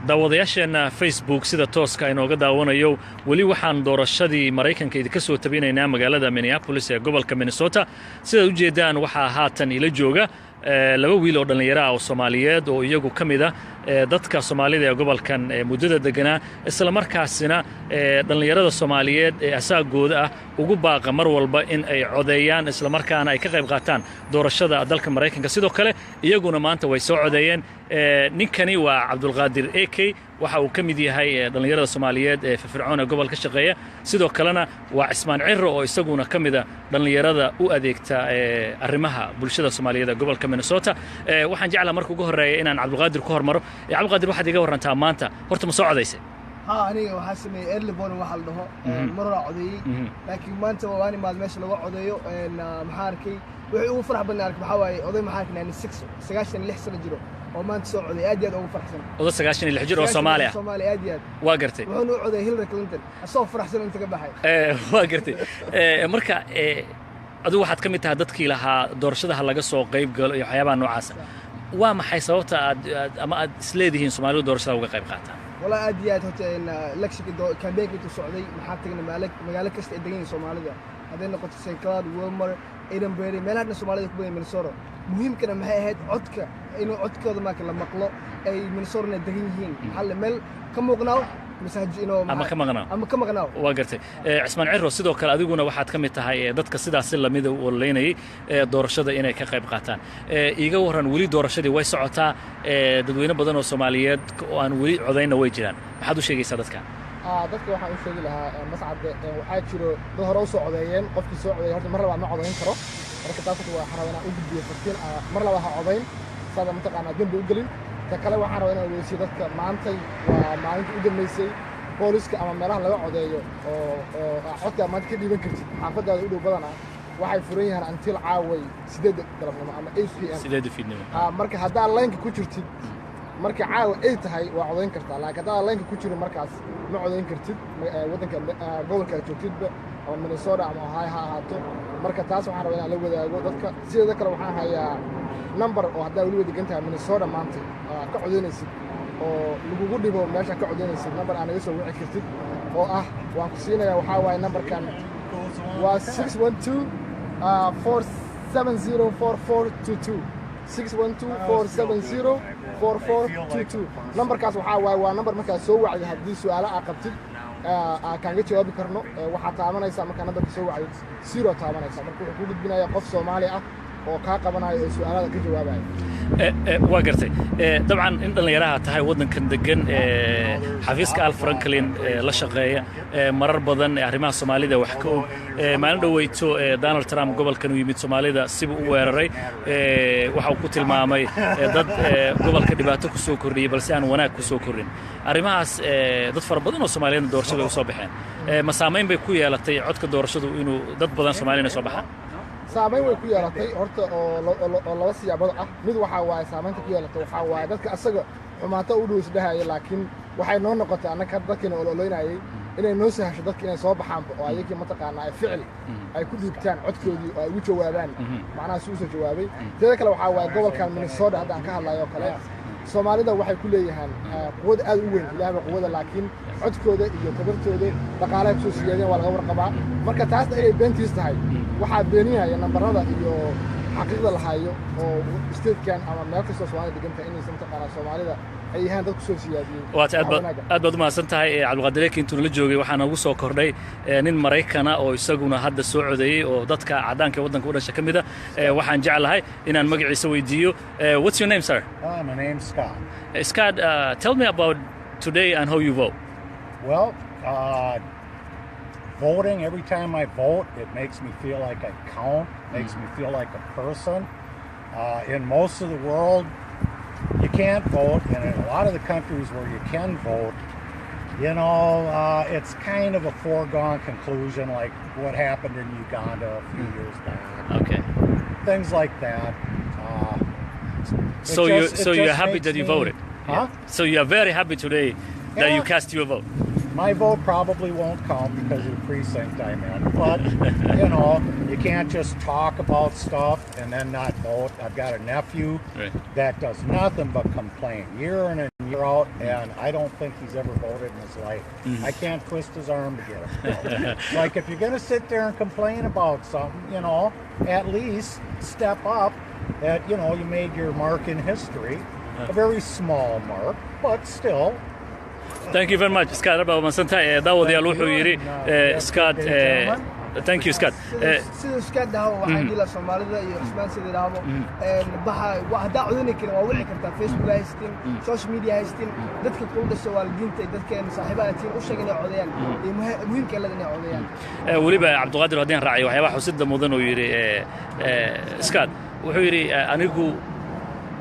daawadayaasheena Facebook sida tooska inooga daawanayo wali waxaan doorashadii Mareykanka idinka soo tabinaynaa magaalada Minneapolis ee gobolka Minnesota sida u jeedaan waxa haatan ila jooga laba wiil oo dhalinyaro ah oo Soomaaliyeed oo iyagu kamida dadka Soomaalida ee gobolkan muddada deganaa isla markaasina dhalinyarada Soomaaliyeed ee asaagooda ah ugu baaqa mar walba in ay codeeyaan isla markaana ay ka qayb qaataan doorashada dalka Mareykanka sidoo kale iyaguna maanta way soo codeeyeen ninkani waa Cabdulqaadir AK waxa uu kamid yahay dhalinyarada Soomaaliyeed ee firfircoon gobolka shaqeeya sidoo kalena waa Cismaan Cirro oo isaguna kamida dhalinyarada u adeegta arrimaha bulshada Soomaaliyeed ee gobolka Minnesota waxaan jeclaa markuu ugu horeeyay inaan Cabdulqaadir ku hormaro Cabdulqaadir waxaad iga warantaa maanta horta ma soo codeysay aniga waxaa sameeyay early voting waxa la dhaho mar hore codeeyay laakiin maanta waan imaad meesha lagu codeeyo maxaa arkay wixii ugu farax badnaa waxa waaye oday maxaa arkay 96 sano jiro oo maanta soo codeeyay aad iyo aad ugu faraxsan oday 96 jir oo Soomaali ah Soomaali aad iyo aad waa gartay wuxuu u codeeyay Hillary Clinton asoo faraxsan inta ka baxay waa gartay marka adigu waxaad kamid tahay dadkii lahaa doorashada laga soo qayb galo iyo waxyaabaha noocaas waa maxay sababta ama aad isleedihiin Soomaalidu doorashada uga qayb qaataan والله أديات هتين لكشك كامبين كنت سعودي محاطين مجال كست الدقين الصومالية هذين نقطة سيكلار وومر إيدن بري ملهنا الصومالية كبيرة من الصورة مهم كنا مهاد عدك إنه عدك هذا ما كلا مقلة أي من صورنا الدقين حل مل كم مقناو ama ka maqnaa waa gartay Cismaan Cirro sidoo kale adiguna waxaad ka mid tahay dadka sidaas la mid ah oo leeynay doorashada inay ka qayb qaataan iiga waran wali doorashadii way socotaa dadweyne badan oo Soomaaliyeed oo aan wali codeyna way jiraan maxaad u sheegaysaa dadka dadka waxaan u sheegi lahaa mas'ad waxaa jiro dad hore u soo codeeyeen qofkii soo codeeyay horta mar labaad ma codeyn karo marka taas waa xarawana u gudbiyo fartiin mar labaad ha codeyn sada mataqaanaa dambi u galin kale waxaan rabaa inaan weydiiyo dadka maantay waa maalintii u dambeysay booliska ama meelaha laga codeeyo oo codka maanta ka dhiiban kartid xaafadaada u dhow badana waxay furan yihiin until caaway 8 galabnimo ama 8 pm 8 fiidnimo marka haddaa laynka ku jirtid marka caawa ay tahay waa codeyn kartaa laakiin haddaa laynka ku jiro markaas ma codeyn kartid wadanka gobolka joogtidba ama Minnesota ama Ohio ha ahaato marka taas waxaan rabaa inaan la wadaago dadka sidoo kale waxaan hayaa number oo hadda wali wada gantahay Minnesota maanta ka codeynaysid oo lagu dhibo meesha ka codeynaysid number aan iga soo wici kartid oo ah waan ku siinayaa waxa waaye numberkan waa 612 470 4422 612 470 4422 numberkaas waxa waaye waa number markaa soo wacdi haddii su'aalo aad qabtid كان جت جوابي كرنو وحتى عملنا يسمى كان نبض سوى عيد سيرو تعملنا يسمى كل بنا يقف Soomaali وكاقبنا سؤالات كجوابه واقرتي طبعا إن اللي تهاي ودن كان دقن حفيظ كآل فرانكلين لا شقية مرر بدن أرماء الصومالي ده وحكوا ما عنده ويتو دونالد ترامب قبل كانوا يميت الصومالي ده سيبوا ويرري وحوكوت المامي ضد قبل كدباتو كسوكري بلسان وناك كسوكرين أرماء ضد فربضن الصوماليين دور شدوا صباحين مسامين بيكويا لتي عدك دور شدوا إنه ضد بدن الصوماليين صباحا saameyn way ku yeelatay horta oo laba siyaabada ah mid waxa waaye saameynta ku yeelatay waxa waaye dadka asaga xumaata u dhoosdahay laakiin waxay noo noqotay anaka dadkina ololaynayay inay noo sahasho dadka inay soo baxaan oo ayagii mataqaanaa ay ficil ay ku dhiibtaan codkoodii oo ay u jawaabaan macnaha suu soo jawaabay sidoo kale waxa waaye gobolkan Minnesota hadda aan ka hadlayo kale Soomaalida waxay ku leeyahaan quwad aad u weyn ilaahay quwada laakiin codkooda iyo tabartooda dhaqaalaha soo siiyeen waa laga warqabaa marka taas ay beentiis tahay waxa beeniyay nambarada iyo xaqiiqda la hayo oo state-kan ama meel kasta Soomaaliya deganta inay samtaqana Soomaalida ay yahaan dad ku soo siyaadiyeen waad aad ma santahay Cabdulqaadir intuu la joogay waxaan ugu soo kordhay nin Mareykana oo isaguna hadda soo codeeyay oo dadka cadaanka wadanka u dhashay kamida waxaan jeclahay inaan magaciisa weydiiyo what's your name sir my name's Scott Scott tell me about today and how you vote well voting, every time I vote, it makes me feel like I count, makes me feel like a person. In most of the world, you can't vote, and in a lot of the countries where you can vote, you know, it's kind of a foregone conclusion, like what happened in Uganda a few years back. Okay. Things like that. So you're happy that you voted? Huh? Yeah. So you're very happy today that you cast your vote? My vote probably won't count because of the precinct I'm in, but you know, you can't just talk about stuff and then not vote. I've got a nephew that does nothing but complain year in and year out, and I don't think he's ever voted in his life. I can't twist his arm to get him. Like, if you're going to sit there and complain about something, you know, at least step up. That, you know, you made your mark in history, a very small mark, but still. Thank you very much, Scott. داوديال wuxuu yiri Scott. Thank you, Scott. sida Scott dahaw waxaan dila Soomaalida iyo Usmaan sida dahaw baxa waxa cudurni kale waa wici kartaa Facebook haystin social media haystin dadka ku dhasha waalidiinta dadkeen saaxiibatiin u sheegay codayaan iyo muhiimka la inay codayaan waliba Cabdiqaadir hadeen raacay waxyaabo xusida mudan oo yiri Scott wuxuu yiri anigu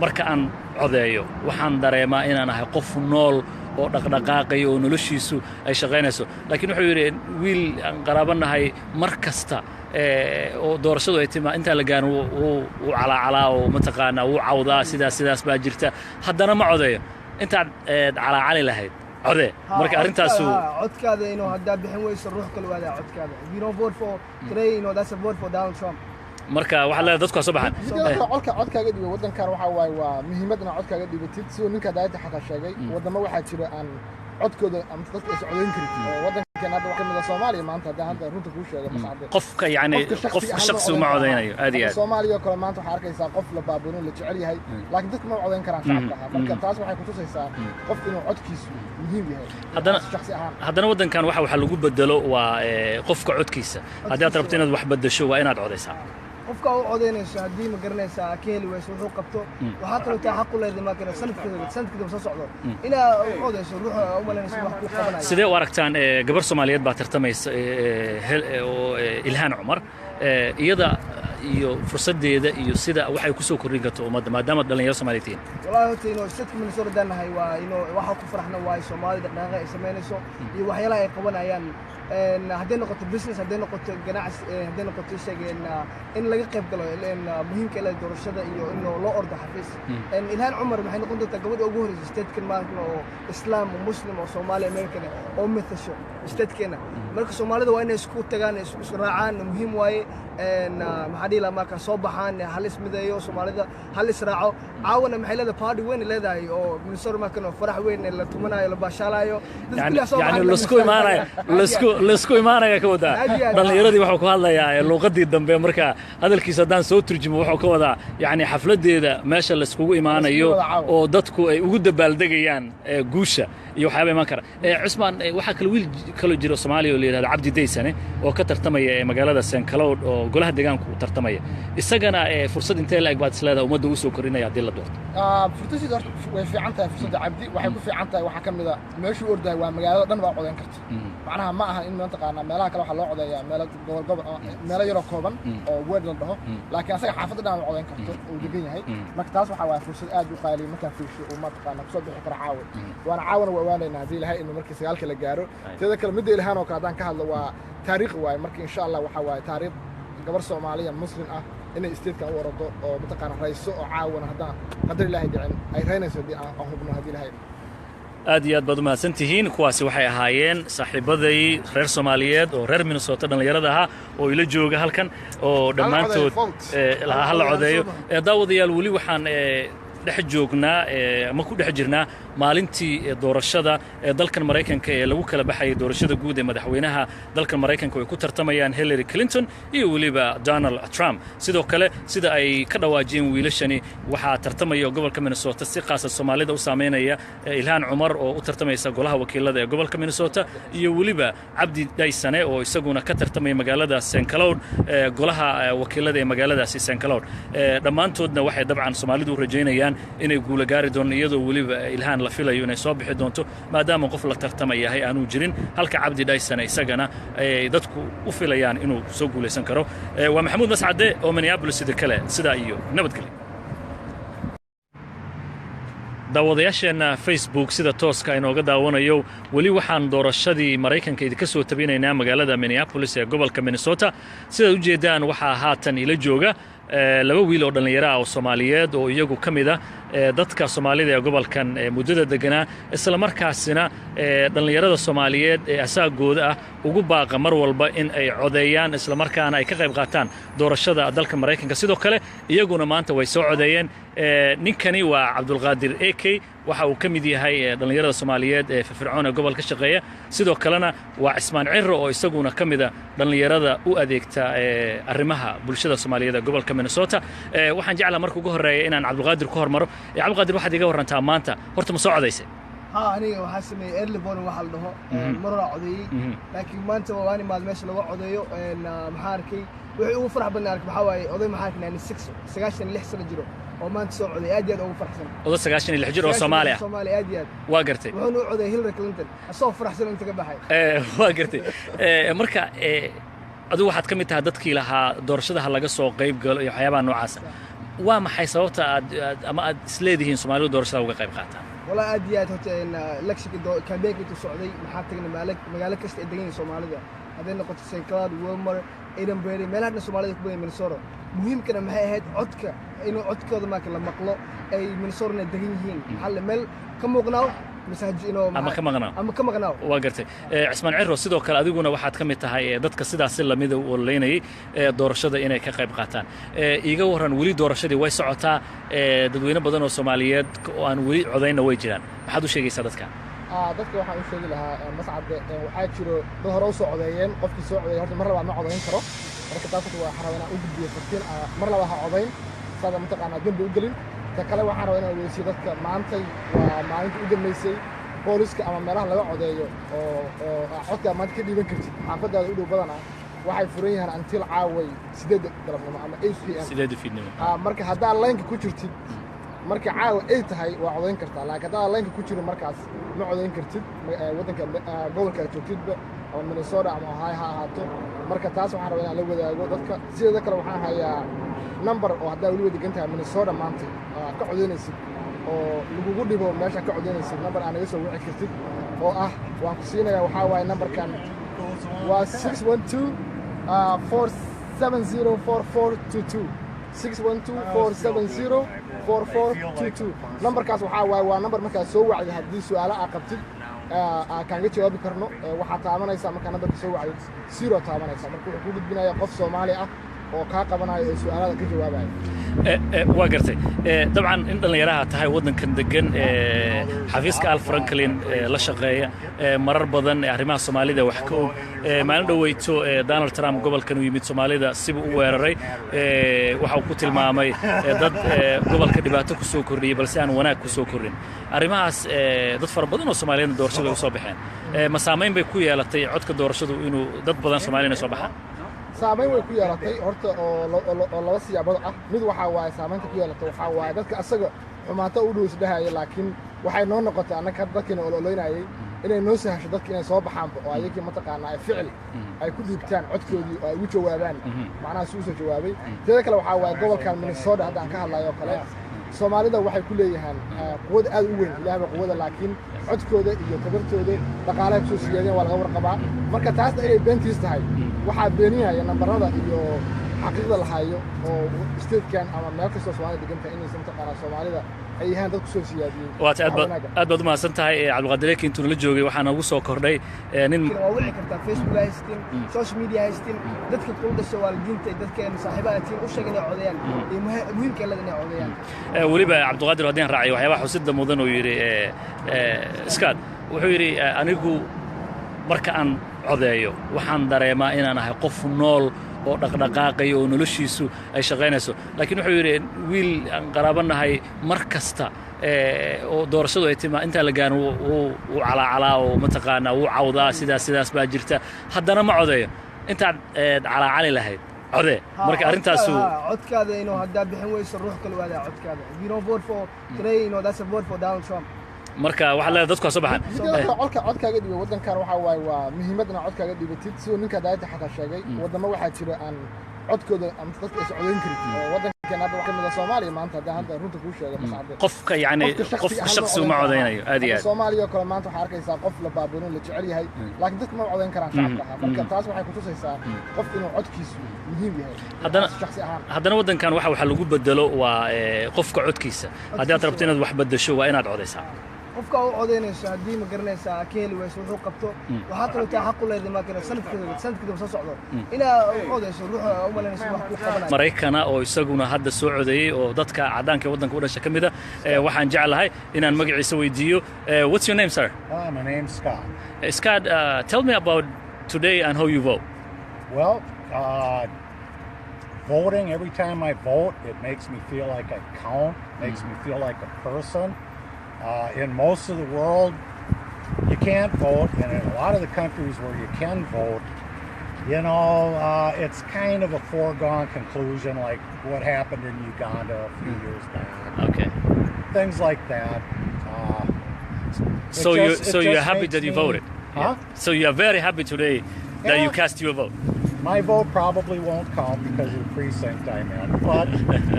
marka aan codeeyo waxaan dareemaa inaan ahay qof nool oo dhaqdhaqaaqay oo noloshiisu ay shaqaynayso laakiin wuxuu yiri wiil aan qaraabanahay mar kasta oo doorashadu ay timaa inta la gaan uu calaa oo mataqaana uu cawdaa sidaas baa jirta haddana ma codeeyo inta calaa lahayd codee marka arintaasu codkaada inuu hadda bixin weyso ruux kale waada codkaada you don't vote for today you know that's a vote for Donald Trump marka waxa la dadku soo baxan codkaaga dhibo wadankan waxa waay waa muhiimadna codkaaga dhibatid si ninka daayada xataa sheegay wadamo waxa jira aan codkooda ama dadka is codeyn karin oo wadankan hadda waxa kamid Soomaaliya maanta hadda runta ku sheegay mas'aade qofka yani qof shakhsi ma codeynayo aad iyo aad Soomaaliya kale maanta waxa arkaysaa qof la baabuurin la jecel yahay laakiin dadku ma codeyn karaan shacabka marka taas waxay ku tusaysaa qof inuu codkiisu muhiim yahay haddana wadankan waxa lagu bedelo waa qofka codkiisa haddii aad rabto inaad wax bedesho waa inaad codeysaa qofka uu codeynayso hadii ma garanaysaa ka heli weyso wuxuu qabto waxa kale taa xaq u leeyahay ma kana sanadkii soo socdo ina codeyso ruuxa u malanayso wax ku qabanayo sidee u aragtaan gabar Soomaaliyeed baa tartamaysa oo Ilhaan Cumar iyada iyo fursadeeda iyo sida waxay ku soo kordhin karto ummadda maadaama dhalinyaro Soomaaliyeed wallahi hoteeno sidka min soo radanahay waa inuu waxa ku faraxna waa Soomaalida dhaqaaqay ay sameynayso iyo waxyaalaha ay qabanayaan haddii noqoto business haddii noqoto ganacsi haddii noqoto shaqeen in laga qayb galo muhiimka ah doorashada iyo in loo ordo xafiis Ilhaan Cumar waxay noqon doontaa gabadha ugu horeysa state-kan maarkano oo Islaam oo Muslim oo Soomaali American oo mithasho state-keena marka Soomaalida waa inay isku tagaan isku raacaan muhiim waaye maxaa dhila marka soo baxaan halis midayo Soomaalida halis raaco caawana maxay leedahay party weyn leedahay oo minister markano farax weyn la tumanayo la baashalayo yani lasku imaanaya ka wada dhalinyaradii wuxuu ku hadlayaa luqadii dambe marka hadalkiisa hadaan soo turjumo wuxuu ka wada yani xafladeeda meesha la iskugu imaanayo oo dadku ay ugu dabaaldegayaan guusha iyo waxyaabo iman kara Cusmaan waxa kale wiil kale jiro Soomaaliya oo leeyahay Cabdi Daysane oo ka tartamaya magaalada St. Cloud oo golaha deegaanka u tartamaya isagana fursad intee la eg baad isleedahay ummadda u soo korinaya hadii la doorto fursadiisa way fiican tahay fursadda Cabdi waxay ku fiican tahay waxa kamid ah meeshii orday waa magaalada dhan baa codeyn karta macnaha ma aha in maanta qaana meelaha kale waxa loo codeeyaa meelo yar oo kooban oo weed la dhaho laakiin asaga xaafadda dhan codeyn karto oo degan yahay marka taas waxa waa fursad aad u qaali marka fiirsho oo maanta qaana ku soo bixi kara caawa waana caawana waanayna hadii ilaahay inuu markii sagaalka la gaaro teeda kale mid Ilhaan oo kaadaan ka hadlo waa taariikh waay marka insha Allah waxa waa taariikh gabar Soomaaliya muslim ah inay state-ka u warado oo mataqaana rayso oo caawana hadda qadar ilaahay dhicin ay raynayso hadii aan hubno hadii ilaahay aad iyo aad baad u mahadsantihiin kuwaasi waxay ahaayeen saaxiibaday reer Soomaaliyeed oo reer Minnesota dhalinyarada ah oo ila jooga halkan oo dhammaantood la codeeyo daawadayaal wali waxaan dhex joognaa ama ku dhex jirnaa maalintii doorashada dalkan Mareykanka ee lagu kala baxay doorashada guud ee madaxweynaha dalkan Mareykanka oo ku tartamayaan Hillary Clinton iyo waliba Donald Trump sidoo kale sida ay ka dhawaajeen wiilashani waxa tartamaya gobolka Minnesota si qaas ah Soomaalida u saameynaya Ilhaan Cumar oo u tartamaysa golaha wakiilada ee gobolka Minnesota iyo waliba Cabdi Daysane oo isaguna ka tartamaya magaalada St. Cloud golaha wakiilada ee magaaladaasi St. Cloud dhammaantoodna waxay dabcan Soomaalidu rajeynayaan inay guul gaari doonaan iyadoo waliba Ilhaan la filayo inay soo bixi doonto maadaama qof la tartamayahay aanu jirin halka Cabdi Daysane isagana ay dadku u filayaan inuu soo guuleysan karo waa Maxamuud Mascade oo Minneapolis sida kale sida iyo nabadgelyo daawadayaasheena Facebook sida tooska inooga daawanayo wali waxaan doorashadii Mareykanka idinka soo tabinaynaa magaalada Minneapolis ee gobolka Minnesota sida u jeedaan waxa haatan ila jooga laba wiil oo dhalinyaro ah oo Soomaaliyeed oo iyagu kamid ah dadka Soomaalida ee gobolkan muddada deganaa isla markaasina dhalinyarada Soomaaliyeed ee asaagooda ah ugu baaqa mar walba in ay codeeyaan isla markaana ay ka qayb qaataan doorashada dalka Mareykanka sidoo kale iyaguna maanta way soo codeeyeen ninkani waa cabdulqaadir eke waxa uu ka mid yahay dhallinyarada soomaaliyeed ee firfircoon ee gobolka shaqeeya sidoo kalena waa cismaan ciro oo isaguna ka mida dhallinyarada u adeegta arrimaha bulshada soomaaliyeed ee gobolka Minnesota waxaan jeclaa marka ugu horeeya inaan cabdulqaadir ku hormaro cabdulqaadir waxaad iga warantaa maanta horta ma soo codaysay aniga waxaa sameeyay early voting waxa la dhaho mar hore codeeyay laakiin maanta waan imaad meesha lagu codeeyo maxaa arkay wixii ugu farax badnaa waxa waaye oday maxaa arkay 96 sano jiro oo maanta soo codeey aad iyo aad ugu faraxsan oday 96 jir oo Soomaali ah aad iyo aad waa gartay wuxuu u codeeyay Hillary Clinton asoo faraxsan inta ka baxay waa gartay marka adigu waxaad ka mid tahay dadkii lahaa doorashada laga soo qayb galo iyo waxyaabaha noocaas waa maxay sababta aad isleedihiin Soomaalidu doorashada uga qayb qaataan والله أديات هتين لكشك كابيك تصعدي محطة مجال كست الدنيا الصومالية هذين نقطة سينكلاد ويلمر إيدن بريدي ملهنا الصومالية كبيرة من الصورة مهم كنا معها هاد عدك إنه عدك هذا ما كلا مقلة أي من الصورة الدنيا هين حل مل كم مقناو مساج إنه أما كم مقناو واقرتي عثمان عرو sidoo kale adiguna waxaad ka mid tahay dadka sidaas la mid u leeynay doorashada inay ka qayb qaataan iiga waran wali doorashadii way socotaa dadweyne badan oo Soomaaliyeed oo aan wali codayna way jiraan maxaad u sheegaysaa dadka dadka waxaan u sheegi lahaa mascad waxaa jiro dad hore u soo codeeyeen qofkii soo codeeyay horta mar labaad ma codayn karo marka taas waa xarawana u gudbiyo fartiin mar labaad ha codayn sada mataqaanaa dambi u gelin ka kale waxaan rabaa inaan weydiiyo dadka maantay waa maalintii u dambeysay booliska ama meelaha laga codeeyo oo codka maanta ka dhiiban kartid xaafadaada u dhow badan waxay furan yihiin until caaway 8 galabnimo ama 8 pm marka haddaa laynka ku jirtid marka caawa ay tahay waa codayn kartaa laakiin haddaa laynka ku jiro markaas ma codayn kartid waddanka gobolka joogtidba ama Minnesota ama Ohio ha ahaato marka taas waxaan rabaa inaan la wadaago dadka sidoo kale waxaan hayaa number oo haddaa weli degan tahay Minnesota maanta ka codaynaysid oo lagugu dhibo meesha ka codaynaysid number aan iga soo wici kartid oo waan ku siinayaa waxaa waaye numberkan waa 612 470 4422 612 470 numberkaas waxaa waaye waa number markaa soo wacday haddii su'aalo aad qabtid kaaga jawaabi karno waxaad taabanaysaa markaa numberka soo wacday 0 taabanaysaa marka wuxuu ku gudbinayaa qof Soomaali ah oo ka qabanayo ee su'aalaha ka jawaabayo waa gartay dabcan in dhalinyaraha tahay waddankan degan xafiiska Al Franklin la shaqeeya marar badan arrimaha Soomaalida wax ka og maalin dhaweyto Donald Trump gobolkan u yimid Soomaalida si uu u weeraray waxa uu ku tilmaamay dad gobolka dhibaato ku soo kordhiyay balse aan wanaag ku soo kordhin arrimahaas dad fara badan oo Soomaaliyeed doorashada u soo baxeen ma saameyn bay ku yeelatay codka doorashadu inuu dad badan Soomaaliyeed soo baxaan saameyn way ku yeelatay horta oo laba siyaabood mid waxa waaye saameynta ku yeelatay waxa waaye dadka asaga xumaata u dhow isdhahaayay laakiin waxay noo noqotay annaka dadkina ololaynayay inay noo sahasho dadka inay soo baxaan oo ayagii mataqaanaa ficil ay ku dhiibtaan codkoodii oo ay ugu jawaabaan macnaha si uu soo jawaabay sidoo kale waxa waaye gobolkan Minnesota hadda aan ka hadlayo kale Soomaalida waxay ku leeyahaan quwad aad u weyn ilaahay quwada laakiin codkooda iyo tabartooda dhaqaalaha soo siiyeen waa laga warqabaa marka taasna inay beentiis tahay waxaa beeninaya nambarada iyo xaqiiqda la hayo oo statekan ama meel kastoo Soomaalida degan tahay inaysan taqaana Soomaalida ay yahaan dad ku soo siyaadiyay aad baad u mahadsan tahay cabdulqaadir eke intuu la joogay waxaana ugu soo kordhay nin waa wici kartaa Facebook haystin social media haystin dadka ku dhashay waalidiinta dadkeen saaxiibada tiin u sheegay inay codayaan iyo muhiimka la inay codayaan waliba cabdulqaadir hadii aan raaciyo waxyaabaha xusida mudan oo yiri iskaad wuxuu yiri anigu marka aan codeeyo waxaan dareemaa inaan ahay qof nool oo dhaqdhaqaaqay oo noloshiisu ay shaqeynayso laakiin wuxuu yiri wiil aan qaraabanahay mar kasta oo doorashadu ay timaa inta la gaan uu calaa oo mataqaana uu cawdaa sidaas baa jirta haddana ma codeeyo inta calaa lahayd code marka arintaas codkaada inuu hadda bixin weyso ruux kale waada codkaada you don't vote for today you know that's a vote for Donald Trump marka waxa la dadku soo baxan codkaaga dhibo wadankan waxa waaye waa muhiimadna codkaaga dhibatid si ninka daayta xataa sheegay wadamo waxa jira aan codkooda ama dadka ay codeyn karin oo wadankan hadda waxa kamid Soomaaliya maanta hadda runta ku sheegay mas'aade qofka yani qof shakhsi uma codeynayo aad iyo aad Soomaaliya kale maanta waxa arkaysaa qof la baaburin la jecel yahay laakiin dadku ma codeyn karaan shacabka marka taas waxay ku tusaysaa qof inuu codkiisu muhiim yahay haddana wadankan waxa lagu bedelo waa qofka codkiisa haddii aad rabto inaad wax bedesho waa inaad codeysaa qofka u codeynayso haddii ma garanaysaa ka heli wayso wuxuu qabto waxaa kaloo taa xaq u leedahay marka sanadkeeda soo socdo inaa u codeyso ruuxa u malaynayso wax ku qabanayo Maraykana oo isaguna hadda soo codeeyay oo dadka cadaanka waddanka u dhashay kamid ah waxaan jeclahay inaan magaciisa weydiiyo what's your name sir My name's Scott. Scott tell me about today and how you vote Well, voting, every time I vote, it makes me feel like I count, makes me feel like a person. In most of the world, you can't vote, and in a lot of the countries where you can vote, you know, it's kind of a foregone conclusion, like what happened in Uganda a few years back. Okay. Things like that. So you're happy that you voted? Huh? Yeah. So you're very happy today that you Yeah. cast your vote? My vote probably won't count because of the precinct I'm in. But,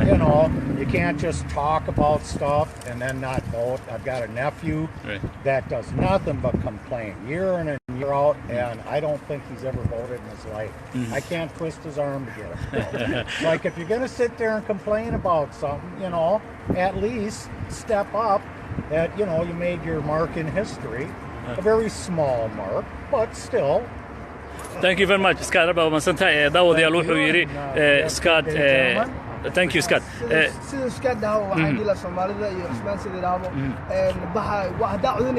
you know, you can't just talk about stuff and then not vote. I've got a nephew Right. that does nothing but complain year in and year out, and I don't think he's ever voted in his life. I can't twist his arm to get him. Like, if you're going to sit there and complain about something, you know, at least step up that, you know, you made your mark in history. A very small mark, but still. Thank you very much Scott rabaa masantahay daawadayaal wuxuu yiri Scott thank you Scott sida Scott dhaho waxaan dila Soomaalida iyo Cusmaan sida dhaho baxa wax daa cudurka